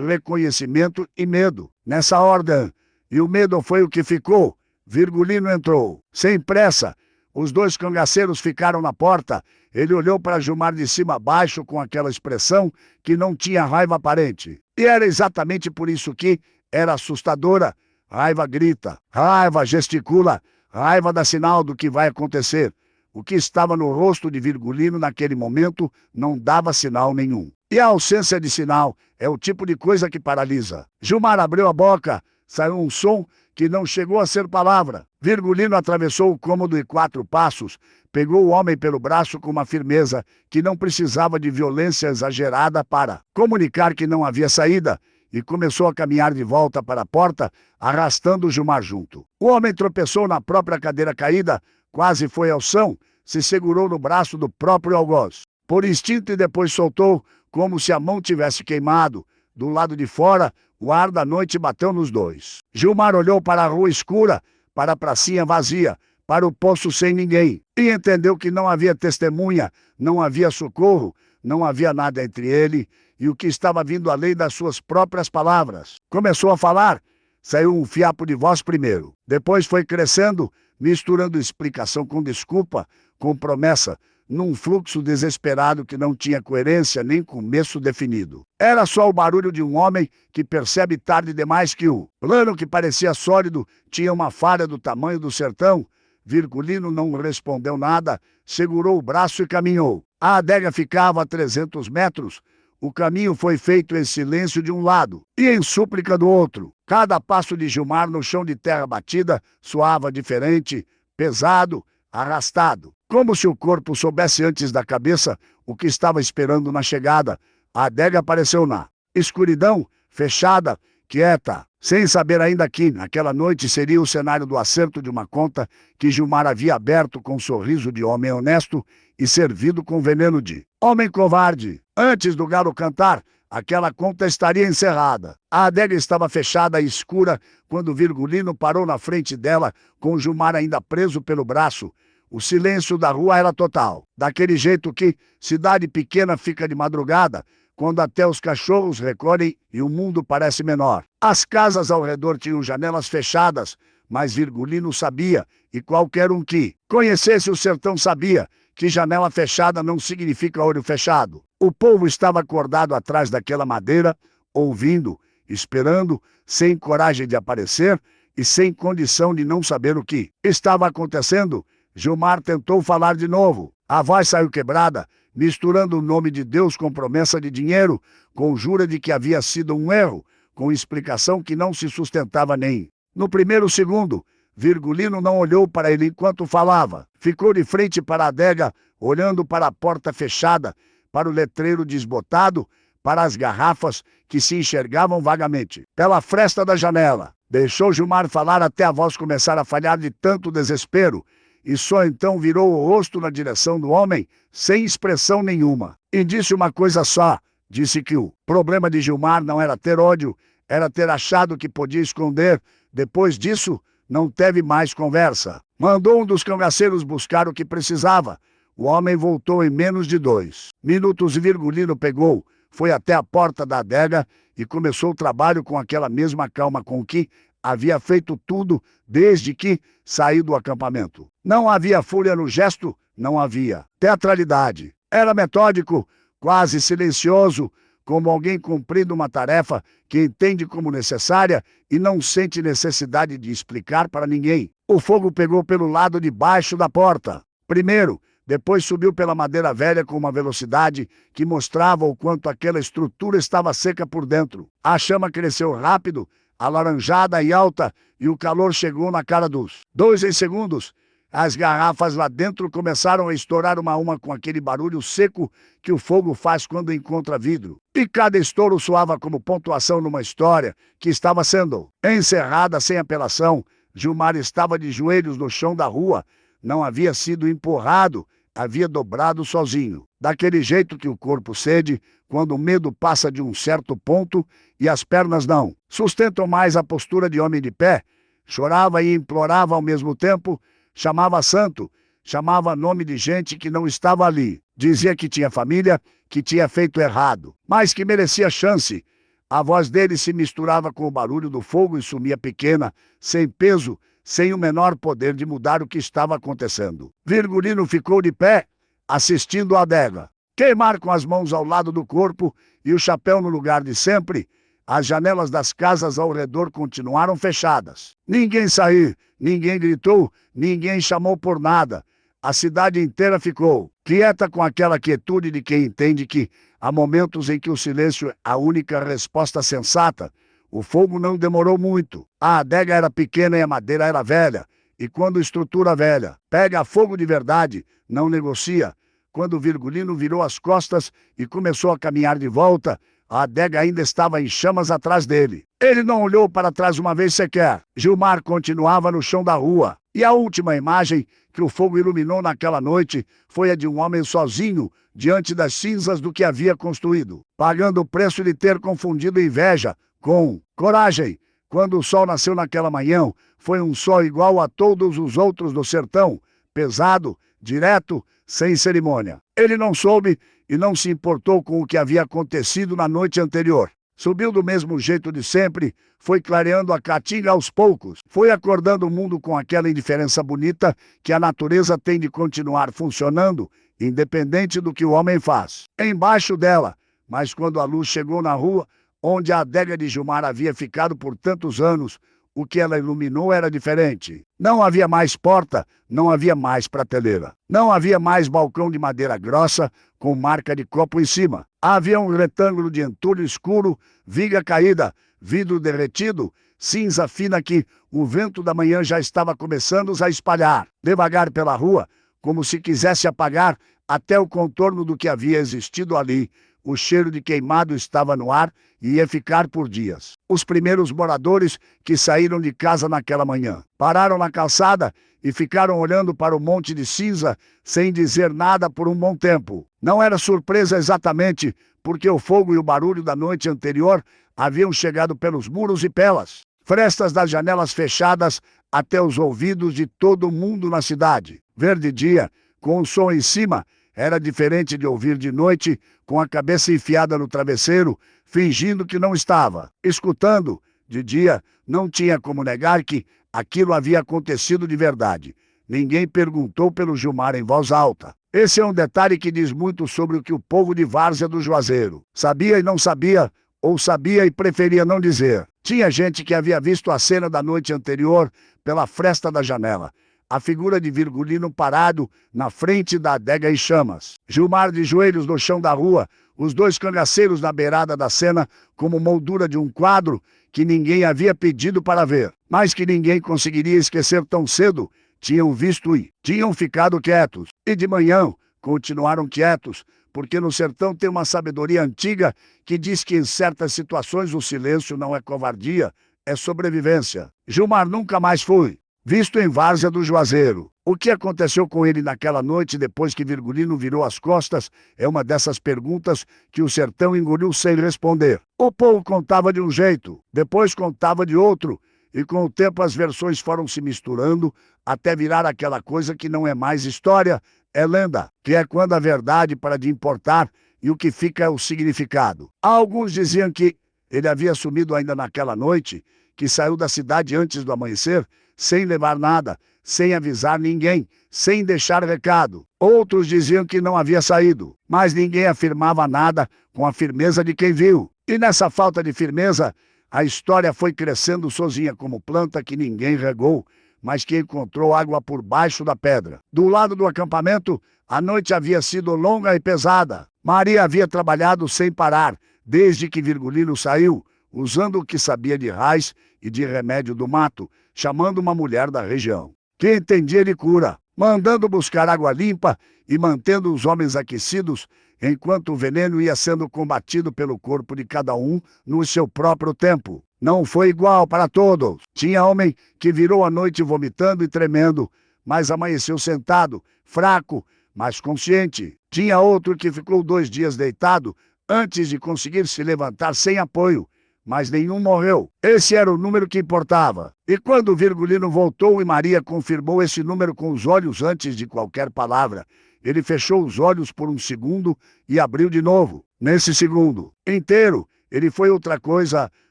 [SPEAKER 1] reconhecimento e medo. Nessa ordem, e o medo foi o que ficou. Virgulino entrou. Sem pressa, os 2 cangaceiros ficaram na porta. Ele olhou para Gilmar de cima a baixo com aquela expressão que não tinha raiva aparente. E era exatamente por isso que era assustadora. Raiva grita, raiva gesticula, raiva dá sinal do que vai acontecer. O que estava no rosto de Virgulino naquele momento não dava sinal nenhum. E a ausência de sinal é o tipo de coisa que paralisa. Gilmar abriu a boca, saiu um som que não chegou a ser palavra. Virgulino atravessou o cômodo em 4 passos, pegou o homem pelo braço com uma firmeza que não precisava de violência exagerada para comunicar que não havia saída, e começou a caminhar de volta para a porta, arrastando Gilmar junto. O homem tropeçou na própria cadeira caída, quase foi ao chão, se segurou no braço do próprio algoz, por instinto, e depois soltou, como se a mão tivesse queimado. Do lado de fora, o ar da noite bateu nos 2. Gilmar olhou para a rua escura, para a pracinha vazia, para o poço sem ninguém, e entendeu que não havia testemunha, não havia socorro, não havia nada entre ele e o que estava vindo além das suas próprias palavras. Começou a falar, saiu um fiapo de voz primeiro, depois foi crescendo, misturando explicação com desculpa, com promessa, num fluxo desesperado que não tinha coerência nem começo definido. Era só o barulho de um homem que percebe tarde demais que o plano que parecia sólido tinha uma falha do tamanho do sertão. Virgulino não respondeu nada, segurou o braço e caminhou. A adega ficava a 300 metros. O caminho foi feito em silêncio de um lado e em súplica do outro. Cada passo de Gilmar no chão de terra batida soava diferente, pesado, arrastado. Como se o corpo soubesse antes da cabeça o que estava esperando na chegada. A adega apareceu na escuridão, fechada, quieta, sem saber ainda que, naquela noite, seria o cenário do acerto de uma conta que Gilmar havia aberto com um sorriso de homem honesto e servido com veneno de homem covarde. Antes do galo cantar, aquela conta estaria encerrada. A adega estava fechada e escura quando Virgulino parou na frente dela, com Gilmar ainda preso pelo braço. O silêncio da rua era total, daquele jeito que cidade pequena fica de madrugada, quando até os cachorros recolhem e o mundo parece menor. As casas ao redor tinham janelas fechadas, mas Virgulino sabia, e qualquer um que conhecesse o sertão sabia, que janela fechada não significa olho fechado. O povo estava acordado atrás daquela madeira, ouvindo, esperando, sem coragem de aparecer e sem condição de não saber o que estava acontecendo. Gilmar tentou falar de novo. A voz saiu quebrada, misturando o nome de Deus com promessa de dinheiro, conjura de que havia sido um erro, com explicação que não se sustentava nem no primeiro segundo. Virgulino não olhou para ele enquanto falava. Ficou de frente para a adega, olhando para a porta fechada, para o letreiro desbotado, para as garrafas que se enxergavam vagamente pela fresta da janela. Deixou Gilmar falar até a voz começar a falhar de tanto desespero, e só então virou o rosto na direção do homem, sem expressão nenhuma. E disse uma coisa só, disse que o problema de Gilmar não era ter ódio, era ter achado que podia esconder. Depois disso, não teve mais conversa. Mandou um dos cangaceiros buscar o que precisava. O homem voltou em menos de 2 minutos e Virgulino pegou, foi até a porta da adega e começou o trabalho com aquela mesma calma com que havia feito tudo desde que saiu do acampamento. Não havia fúria no gesto, não havia teatralidade. Era metódico, quase silencioso, como alguém cumprindo uma tarefa que entende como necessária e não sente necessidade de explicar para ninguém. O fogo pegou pelo lado de baixo da porta. Primeiro, depois subiu pela madeira velha com uma velocidade que mostrava o quanto aquela estrutura estava seca por dentro. A chama cresceu rápido, alaranjada e alta, e o calor chegou na cara dos 2 em segundos. As garrafas lá dentro começaram a estourar uma a uma com aquele barulho seco que o fogo faz quando encontra vidro. E cada estouro soava como pontuação numa história que estava sendo encerrada sem apelação. Gilmar estava de joelhos no chão da rua. Não havia sido empurrado, havia dobrado sozinho. Daquele jeito que o corpo cede quando o medo passa de um certo ponto e as pernas não sustentam mais a postura de homem de pé. Chorava e implorava ao mesmo tempo. Chamava santo, chamava nome de gente que não estava ali. Dizia que tinha família, que tinha feito errado, mas que merecia chance. A voz dele se misturava com o barulho do fogo e sumia pequena, sem peso, sem o menor poder de mudar o que estava acontecendo. Virgulino ficou de pé, assistindo à adega queimar com as mãos ao lado do corpo e o chapéu no lugar de sempre. As janelas das casas ao redor continuaram fechadas. Ninguém saiu, ninguém gritou, ninguém chamou por nada. A cidade inteira ficou quieta com aquela quietude de quem entende que há momentos em que o silêncio é a única resposta sensata. O fogo não demorou muito. A adega era pequena e a madeira era velha. E quando estrutura velha pega fogo de verdade, não negocia. Quando Virgulino virou as costas e começou a caminhar de volta, a adega ainda estava em chamas atrás dele. Ele não olhou para trás uma vez sequer. Gilmar continuava no chão da rua. E a última imagem que o fogo iluminou naquela noite foi a de um homem sozinho diante das cinzas do que havia construído, pagando o preço de ter confundido inveja com coragem. Quando o sol nasceu naquela manhã, foi um sol igual a todos os outros do sertão, pesado, direto, sem cerimônia. Ele não soube e não se importou com o que havia acontecido na noite anterior. Subiu do mesmo jeito de sempre, foi clareando a caatinga aos poucos, foi acordando o mundo com aquela indiferença bonita que a natureza tem de continuar funcionando, independente do que o homem faz. Embaixo dela, mas quando a luz chegou na rua, onde a adega de Gilmar havia ficado por tantos anos, o que ela iluminou era diferente. Não havia mais porta, não havia mais prateleira. Não havia mais balcão de madeira grossa com marca de copo em cima. Havia um retângulo de entulho escuro, viga caída, vidro derretido, cinza fina que o vento da manhã já estava começando a espalhar, devagar pela rua, como se quisesse apagar até o contorno do que havia existido ali. O cheiro de queimado estava no ar e ia ficar por dias. Os primeiros moradores que saíram de casa naquela manhã pararam na calçada e ficaram olhando para o monte de cinza sem dizer nada por um bom tempo. Não era surpresa exatamente, porque o fogo e o barulho da noite anterior haviam chegado pelos muros e pelas frestas das janelas fechadas até os ouvidos de todo mundo na cidade. Ver de dia, com o som em cima, era diferente de ouvir de noite, com a cabeça enfiada no travesseiro, fingindo que não estava. Escutando, de dia, não tinha como negar que aquilo havia acontecido de verdade. Ninguém perguntou pelo Gilmar em voz alta. Esse é um detalhe que diz muito sobre o que o povo de Várzea do Juazeiro sabia e não sabia, ou sabia e preferia não dizer. Tinha gente que havia visto a cena da noite anterior pela fresta da janela. A figura de Virgulino parado na frente da adega em chamas. Gilmar de joelhos no chão da rua, os dois cangaceiros na beirada da cena como moldura de um quadro que ninguém havia pedido para ver, mas que ninguém conseguiria esquecer tão cedo. Tinham visto e tinham ficado quietos. E de manhã continuaram quietos, porque no sertão tem uma sabedoria antiga que diz que em certas situações o silêncio não é covardia, é sobrevivência. Gilmar nunca mais foi visto em Várzea do Juazeiro. O que aconteceu com ele naquela noite depois que Virgulino virou as costas é uma dessas perguntas que o sertão engoliu sem responder. O povo contava de um jeito, depois contava de outro, e com o tempo as versões foram se misturando até virar aquela coisa que não é mais história, é lenda, que é quando a verdade para de importar e o que fica é o significado. Alguns diziam que ele havia sumido ainda naquela noite, que saiu da cidade antes do amanhecer, sem levar nada, sem avisar ninguém, sem deixar recado. Outros diziam que não havia saído, mas ninguém afirmava nada com a firmeza de quem viu. E nessa falta de firmeza, a história foi crescendo sozinha como planta que ninguém regou, mas que encontrou água por baixo da pedra. Do lado do acampamento, a noite havia sido longa e pesada. Maria havia trabalhado sem parar, desde que Virgulino saiu, usando o que sabia de raiz e de remédio do mato, chamando uma mulher da região, que entendia de cura, mandando buscar água limpa e mantendo os homens aquecidos, enquanto o veneno ia sendo combatido pelo corpo de cada um no seu próprio tempo. Não foi igual para todos. Tinha homem que virou a noite vomitando e tremendo, mas amanheceu sentado, fraco, mas consciente. Tinha outro que ficou 2 dias deitado antes de conseguir se levantar sem apoio, mas nenhum morreu. Esse era o número que importava. E quando Virgulino voltou e Maria confirmou esse número com os olhos antes de qualquer palavra, ele fechou os olhos por um segundo e abriu de novo. Nesse segundo inteiro, ele foi outra coisa,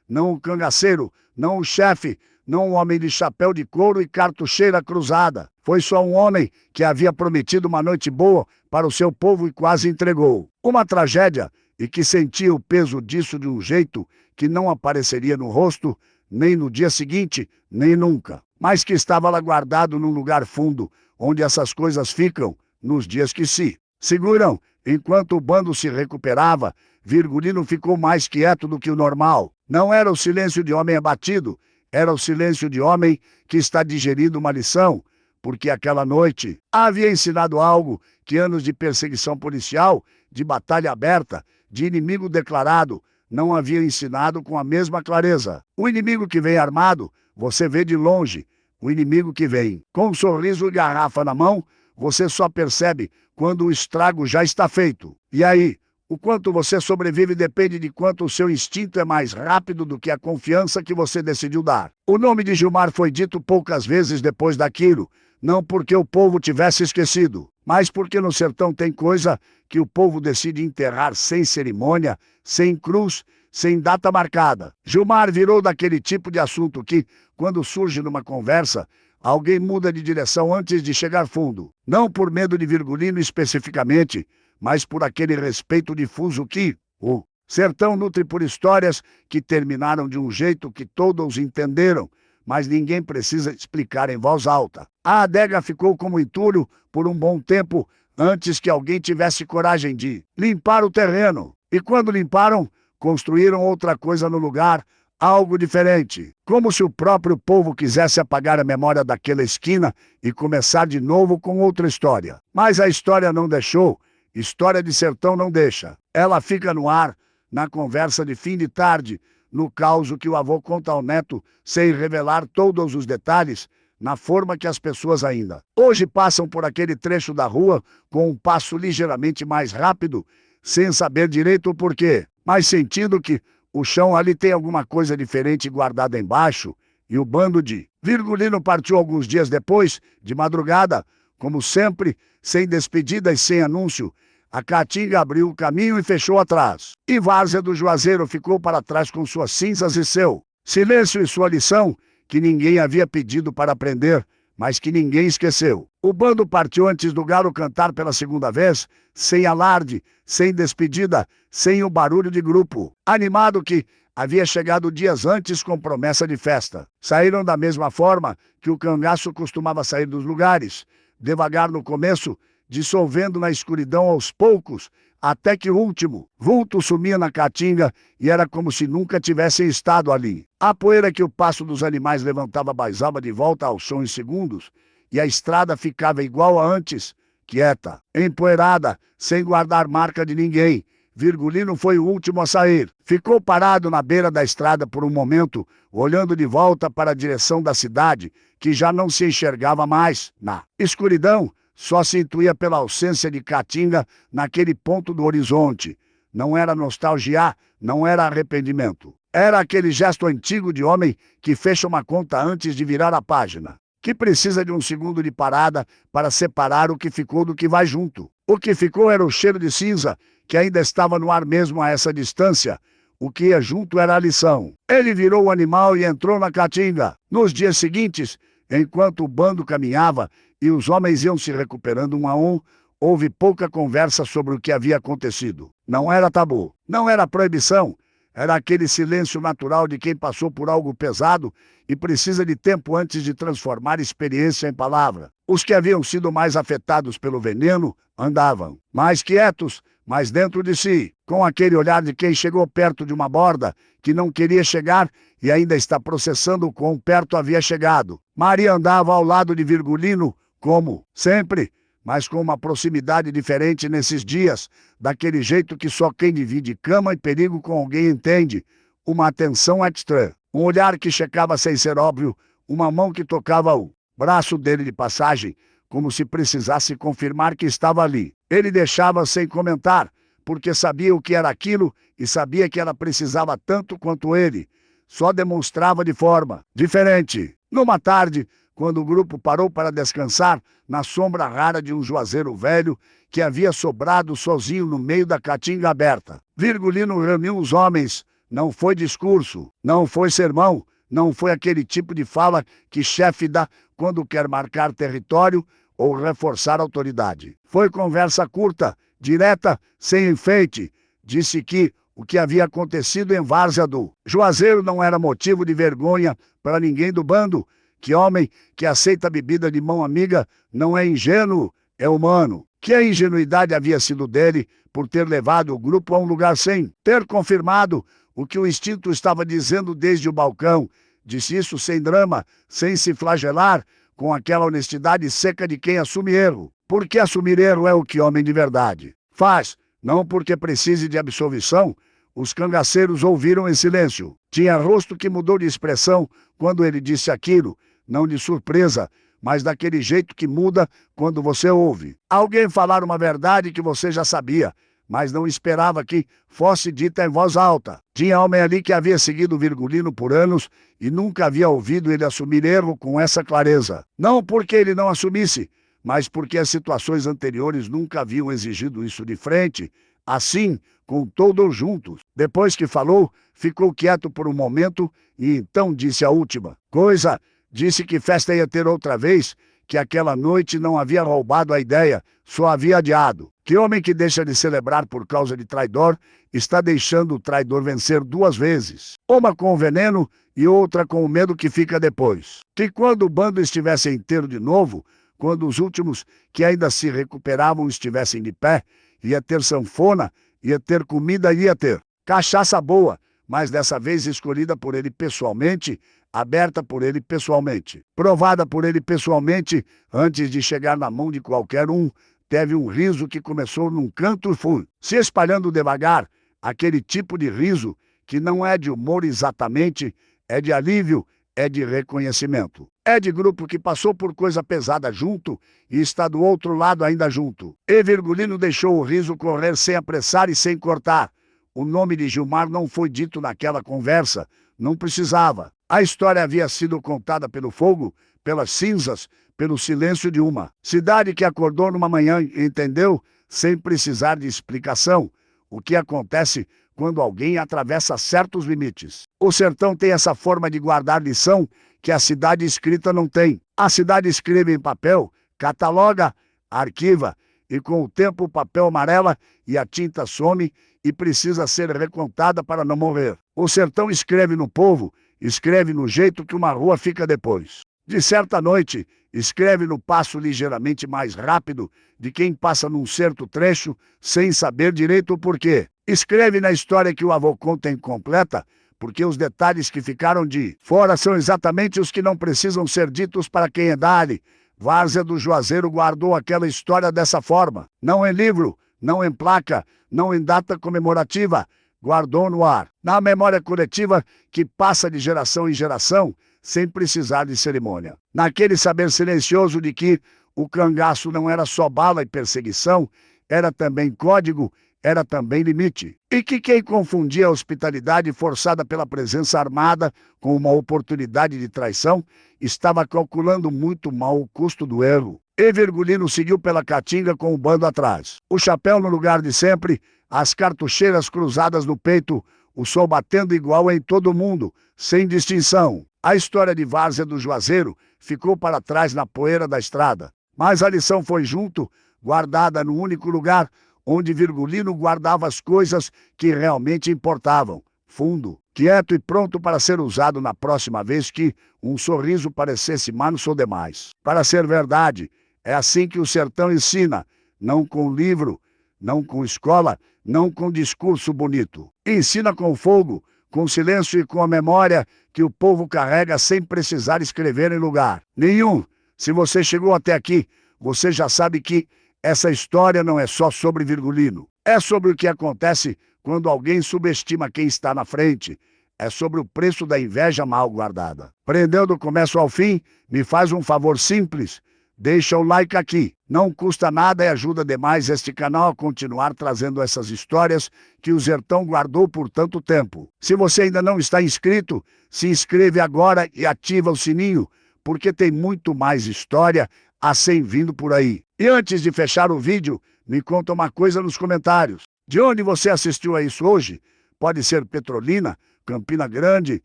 [SPEAKER 1] não um cangaceiro, não um chefe, não um homem de chapéu de couro e cartucheira cruzada. Foi só um homem que havia prometido uma noite boa para o seu povo e quase entregou. Uma tragédia, e que sentia o peso disso de um jeito que não apareceria no rosto, nem no dia seguinte, nem nunca. Mas que estava lá guardado num lugar fundo, onde essas coisas ficam nos dias que se seguram. Enquanto o bando se recuperava, Virgulino ficou mais quieto do que o normal. Não era o silêncio de homem abatido, era o silêncio de homem que está digerindo uma lição, porque aquela noite havia ensinado algo que anos de perseguição policial, de batalha aberta, de inimigo declarado, não havia ensinado com a mesma clareza. O inimigo que vem armado, você vê de longe. O inimigo que vem com um sorriso e garrafa na mão, você só percebe quando o estrago já está feito. E aí, o quanto você sobrevive depende de quanto o seu instinto é mais rápido do que a confiança que você decidiu dar. O nome de Gilmar foi dito poucas vezes depois daquilo, não porque o povo tivesse esquecido, mas porque no sertão tem coisa que o povo decide enterrar sem cerimônia, sem cruz, sem data marcada. Gilmar virou daquele tipo de assunto que, quando surge numa conversa, alguém muda de direção antes de chegar fundo. Não por medo de Virgulino especificamente, mas por aquele respeito difuso que o sertão nutre por histórias que terminaram de um jeito que todos entenderam, mas ninguém precisa explicar em voz alta. A adega ficou como entulho por um bom tempo, antes que alguém tivesse coragem de limpar o terreno. E quando limparam, construíram outra coisa no lugar, algo diferente. Como se o próprio povo quisesse apagar a memória daquela esquina e começar de novo com outra história. Mas a história não deixou. História de sertão não deixa. Ela fica no ar, na conversa de fim de tarde, no caos que o avô conta ao neto, sem revelar todos os detalhes, na forma que as pessoas ainda hoje passam por aquele trecho da rua com um passo ligeiramente mais rápido, sem saber direito o porquê, mas sentindo que o chão ali tem alguma coisa diferente guardada embaixo, e o bando de Virgulino partiu alguns dias depois, de madrugada, como sempre, sem despedida e sem anúncio. A caatinga abriu o caminho e fechou atrás. E Várzea do Juazeiro ficou para trás com suas cinzas e seu silêncio e sua lição, que ninguém havia pedido para aprender, mas que ninguém esqueceu. O bando partiu antes do galo cantar pela segunda vez, sem alarde, sem despedida, sem o barulho de grupo. Animado que havia chegado dias antes com promessa de festa. Saíram da mesma forma que o cangaço costumava sair dos lugares, devagar no começo, dissolvendo na escuridão aos poucos, até que o último vulto sumia na caatinga e era como se nunca tivessem estado ali. A poeira que o passo dos animais levantava baixava de volta ao som em segundos, e a estrada ficava igual a antes, quieta, empoeirada, sem guardar marca de ninguém. Virgulino foi o último a sair. Ficou parado na beira da estrada por um momento, olhando de volta para a direção da cidade, que já não se enxergava mais. Na escuridão, só se intuía pela ausência de caatinga naquele ponto do horizonte. Não era nostalgia, não era arrependimento. Era aquele gesto antigo de homem que fecha uma conta antes de virar a página, que precisa de um segundo de parada para separar o que ficou do que vai junto. O que ficou era o cheiro de cinza, que ainda estava no ar mesmo a essa distância. O que ia junto era a lição. Ele virou o animal e entrou na caatinga. Nos dias seguintes, enquanto o bando caminhava e os homens iam se recuperando um a um, houve pouca conversa sobre o que havia acontecido. Não era tabu, não era proibição, era aquele silêncio natural de quem passou por algo pesado e precisa de tempo antes de transformar experiência em palavra. Os que haviam sido mais afetados pelo veneno andavam mais quietos, mas dentro de si, com aquele olhar de quem chegou perto de uma borda que não queria chegar e ainda está processando o quão perto havia chegado. Maria andava ao lado de Virgulino, como sempre, mas com uma proximidade diferente nesses dias, daquele jeito que só quem divide cama e perigo com alguém entende, uma atenção extra, um olhar que checava sem ser óbvio, uma mão que tocava o braço dele de passagem, como se precisasse confirmar que estava ali. Ele deixava sem comentar, porque sabia o que era aquilo e sabia que ela precisava tanto quanto ele. Só demonstrava de forma diferente. Numa tarde, quando o grupo parou para descansar, na sombra rara de um juazeiro velho que havia sobrado sozinho no meio da caatinga aberta, Virgulino reuniu os homens. Não foi discurso, não foi sermão, não foi aquele tipo de fala que chefe dá quando quer marcar território ou reforçar autoridade. Foi conversa curta, direta, sem enfeite. Disse que o que havia acontecido em Várzea do Juazeiro não era motivo de vergonha para ninguém do bando, que homem que aceita bebida de mão amiga não é ingênuo, é humano. Que a ingenuidade havia sido dele por ter levado o grupo a um lugar sem ter confirmado o que o instinto estava dizendo desde o balcão. Disse isso sem drama, sem se flagelar, com aquela honestidade seca de quem assume erro. Porque assumir erro é o que homem de verdade faz, não porque precise de absolvição. Os cangaceiros ouviram em silêncio. Tinha rosto que mudou de expressão quando ele disse aquilo, não de surpresa, mas daquele jeito que muda quando você ouve alguém falar uma verdade que você já sabia, mas não esperava que fosse dita em voz alta. Tinha homem ali que havia seguido Virgulino por anos e nunca havia ouvido ele assumir erro com essa clareza. Não porque ele não assumisse, mas porque as situações anteriores nunca haviam exigido isso de frente, assim, com todos juntos. Depois que falou, ficou quieto por um momento e então disse a última coisa. Disse que festa ia ter outra vez, que aquela noite não havia roubado a ideia, só havia adiado. Que homem que deixa de celebrar por causa de traidor, está deixando o traidor vencer duas vezes. Uma com o veneno e outra com o medo que fica depois. Que quando o bando estivesse inteiro de novo, quando os últimos que ainda se recuperavam estivessem de pé, ia ter sanfona, ia ter comida, ia ter cachaça boa, mas dessa vez escolhida por ele pessoalmente, aberta por ele pessoalmente, provada por ele pessoalmente, antes de chegar na mão de qualquer um. Teve um riso que começou num canto e foi se espalhando devagar, aquele tipo de riso que não é de humor exatamente, é de alívio, é de reconhecimento. É de grupo que passou por coisa pesada junto e está do outro lado ainda junto. E Virgulino deixou o riso correr sem apressar e sem cortar. O nome de Gilmar não foi dito naquela conversa, não precisava. A história havia sido contada pelo fogo, pelas cinzas, pelo silêncio de uma cidade que acordou numa manhã e entendeu, sem precisar de explicação, o que acontece quando alguém atravessa certos limites. O sertão tem essa forma de guardar lição que a cidade escrita não tem. A cidade escreve em papel, cataloga, arquiva, e com o tempo o papel amarela e a tinta some e precisa ser recontada para não morrer. O sertão escreve no povo, escreve no jeito que uma rua fica depois. De certa noite, escreve no passo ligeiramente mais rápido de quem passa num certo trecho sem saber direito o porquê. Escreve na história que o avô conta incompleta, porque os detalhes que ficaram de fora são exatamente os que não precisam ser ditos para quem é dali. Várzea do Juazeiro guardou aquela história dessa forma. Não em livro, não em placa, não em data comemorativa. Guardou no ar, na memória coletiva que passa de geração em geração, sem precisar de cerimônia. Naquele saber silencioso de que o cangaço não era só bala e perseguição, era também código, era também limite. E que quem confundia a hospitalidade forçada pela presença armada com uma oportunidade de traição, estava calculando muito mal o custo do erro. E Virgulino seguiu pela caatinga com o bando atrás. O chapéu no lugar de sempre, as cartucheiras cruzadas no peito, o sol batendo igual em todo mundo, sem distinção. A história de Várzea do Juazeiro ficou para trás na poeira da estrada. Mas a lição foi junto, guardada no único lugar onde Virgulino guardava as coisas que realmente importavam. Fundo, quieto e pronto para ser usado na próxima vez que um sorriso parecesse manso demais. Para ser verdade, é assim que o sertão ensina, não com livro, não com escola, não com discurso bonito. Ensina com fogo, com silêncio e com a memória que o povo carrega sem precisar escrever em lugar nenhum. Se você chegou até aqui, você já sabe que essa história não é só sobre Virgulino. É sobre o que acontece quando alguém subestima quem está na frente. É sobre o preço da inveja mal guardada. Prendeu do começo ao fim? Me faz um favor simples. Deixa o like aqui. Não custa nada e ajuda demais este canal a continuar trazendo essas histórias que o sertão guardou por tanto tempo. Se você ainda não está inscrito, se inscreve agora e ativa o sininho, porque tem muito mais história a ser vindo por aí. E antes de fechar o vídeo, me conta uma coisa nos comentários. De onde você assistiu a isso hoje? Pode ser Petrolina, Campina Grande,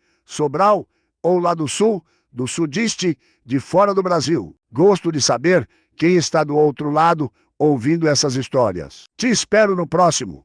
[SPEAKER 1] Sobral ou lá do Sul, do Sudeste, de fora do Brasil. Gosto de saber quem está do outro lado ouvindo essas histórias. Te espero no próximo.